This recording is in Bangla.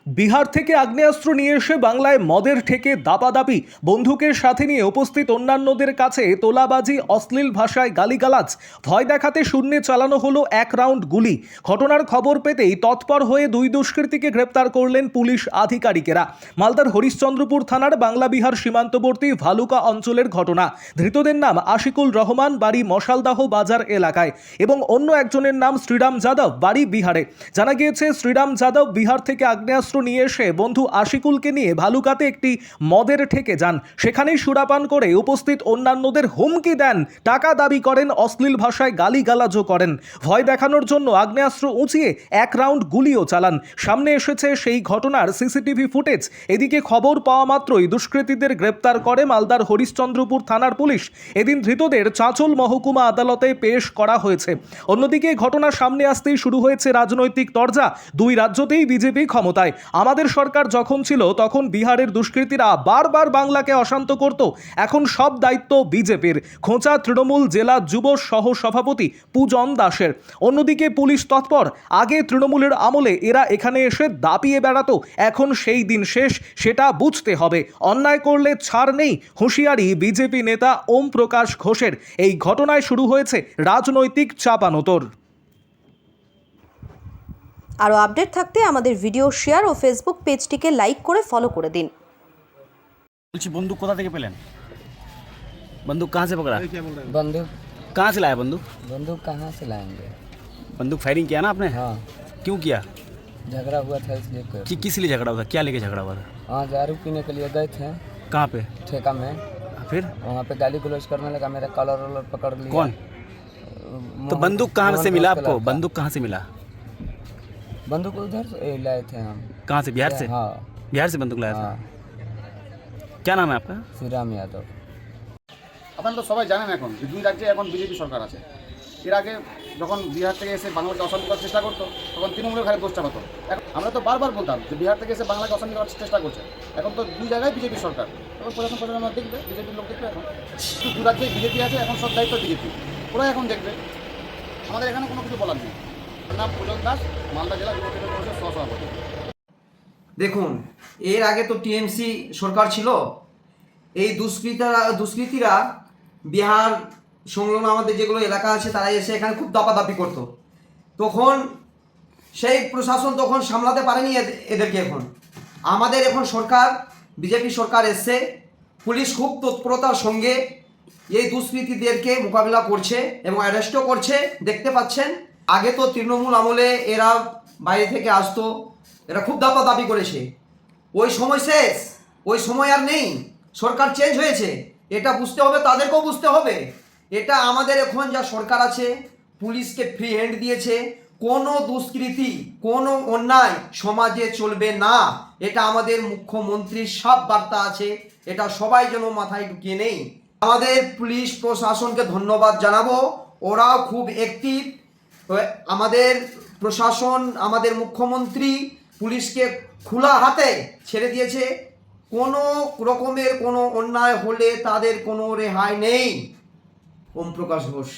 বিহার থেকে আগ্নেয়াস্ত্র নিয়ে এসে বাংলায় মদের ঠেকে দাপাদাপি, বন্দুকের সাথে নিয়ে উপস্থিত অন্যান্যদের কাছে তোলাবাজি, অশ্লীল ভাষায় গালিগালাজ, ভয় দেখাতে শূন্যে চালানো হলো 1 রাউন্ড গুলি। ঘটনার খবর পেতেই তৎপর হয়ে 2 দুষ্কৃতীকে গ্রেপ্তার করলেন পুলিশ আধিকারিকেরা। মালদার হরিশ্চন্দ্রপুর থানার বাংলা বিহার সীমান্তবর্তী ভালুকা অঞ্চলের ঘটনা। ধৃতদের নাম আশিকুল রহমান, বাড়ি মশালদাহ বাজার এলাকায়, এবং অন্য একজনের নাম শ্রীরাম যাদব, বাড়ি বিহারে। জানা গিয়েছে শ্রীরাম যাদব বিহার থেকে আগ্নেয়াস্ত্র নিয়ে এসে বন্ধু আশিকুলকে নিয়ে ভালুকাতে একটি মদের ঠেকে যান। সেখানেই সুরাপান করে উপস্থিত অন্যান্যদের হুমকি দেন, টাকা দাবি করেন, অশ্লীল ভাষায় গালিগালাজও করেন। ভয় দেখানোর জন্য আগ্নেয়াস্ত্র উঁচিয়ে 1 রাউন্ড গুলিও চালান। সামনে এসেছে সেই ঘটনার সিসিটিভি ফুটেজ। এদিকে খবর পাওয়া মাত্রই দুষ্কৃতীদের গ্রেপ্তার করে মালদার হরিশ্চন্দ্রপুর থানার পুলিশ। এদিন ধৃতদের চাঁচল মহকুমা আদালতে পেশ করা হয়েছে। অন্যদিকে ঘটনা সামনে আসতেই শুরু হয়েছে রাজনৈতিক তরজা। 2 রাজ্যতেই বিজেপি ক্ষমতায়। আমাদের সরকার যখন ছিল তখন বিহারের দুষ্কৃতীরা বারবার বাংলাকে অশান্ত করত। এখন সব দায়িত্ব বিজেপির। খোঁচা তৃণমূল জেলা যুব সহ সভাপতি পূজন দাসের। অন্যদিকে পুলিশ তৎপর। আগে তৃণমূলের আমলে এরা এখানে এসে দাপিয়ে বেড়াতো, এখন সেই দিন শেষ, সেটা বুঝতে হবে। অন্যায় করলে ছাড় নেই, হুঁশিয়ারি বিজেপি নেতা ওম প্রকাশ ঘোষের। এই ঘটনায় শুরু হয়েছে রাজনৈতিক চাপানোতর। আরও আপডেট থাকতে আমাদের ভিডিও শেয়ার ও ফেসবুক পেজটিকে লাইক করে ফলো করে দিন। বলছি বন্দুক কোথা থেকে পেলেন? बंदूक कहाँ से पकड़ा? बंदूक कहाँ से लाया बंदूक? बंदूक कहाँ से लाएंगे? बंदूक फायरिंग किया ना आपने? हाँ, क्यों किया? झगड़ा हुआ था इसलिए कि किस लिए झगड़ा हुआ था? क्या लेके झगड़ा हुआ था? हाँ, दारू पीने के लिए गए थे कहाँ पे? ठेका में। फिर वहाँ पे गाली गलौज करने लगा, मेरा कॉलर वॉलर पकड़ लिया। कौन? तो बंदूक कहाँ से मिला आपको? बंदूक कहाँ से मिला? बंदूक उधर से लाए थे हम। कहाँ से? बिहार से? हाँ बिहार से बंदूक लाया था। हाँ, क्या नाम है आपका? श्रीराम यादव। আপনারা তো সবাই জানেন এখন যে 2 রাজ্যে এখন বিজেপি সরকার আছে। এর আগে যখন বিহার থেকে এসে বাংলাকে অশান্ত করার চেষ্টা করতো তখন তৃণমূলের ঘাড়ে দোষ চাপাতো। আমরা তো বারবার বলতাম যে বিহার থেকে এসে বাংলাকে অশান্ত করার চেষ্টা করছে। এখন তো 2 জায়গায় বিজেপি সরকার, এখন প্রশাসন আমরা দেখবে, বিজেপির লোক দেখবে। এখন 2 রাজ্যে বিজেপি আছে, এখন সব দায়িত্ব বিজেপি, ওরা এখন দেখবে। আমাদের এখানে কোনো কিছু বলার নেই। নাম পূজন দাস, মালদা জেলা যুব পরিষদের সহসভাপতি। দেখুন, এর আগে তো টিএমসি সরকার ছিল। এই দুষ্কৃতীরা বিহার সংলগ্ন আমাদের যেগুলো এলাকা আছে তারা এসে এখানে খুব দাপাদাপি করতো। তখন সেই প্রশাসন তখন সামলাতে পারেনি এদেরকে। এখন আমাদের এখন সরকার, বিজেপি সরকার এসছে, পুলিশ খুব তৎপরতার সঙ্গে এই দুষ্কৃতীদেরকে মোকাবিলা করছে এবং অ্যারেস্টও করছে, দেখতে পাচ্ছেন। আগে তো তৃণমূল আমলে এরা বাইরে থেকে আসতো, এরা খুব দাপাদাপি করেছে। ওই সময় শেষ, ওই সময় আর নেই, সরকার চেঞ্জ হয়েছে। এটা বুঝতে হবে, তাদেরকেও বুঝতে হবে। এটা আমাদের এখন যা সরকার আছে, পুলিশকে ফ্রি হ্যান্ড দিয়েছে, কোনো দুষ্কৃতি, কোনো অন্যায় সমাজে চলবে না। এটা আমাদের মুখ্যমন্ত্রীর সব বার্তা আছে, এটা সবাই যেন মাথায় ঢুকিয়ে নেই। আমাদের পুলিশ প্রশাসনকে ধন্যবাদ জানাবো, ওরাও খুব অ্যাক্টিভ। আমাদের প্রশাসন, আমাদের মুখ্যমন্ত্রী পুলিশকে খোলা হাতে ছেড়ে দিয়েছে। কোনো রকমের কোনো অন্যায় হলে তাদের কোনো রেহাই নেই। ওম প্রকাশ ঘোষ।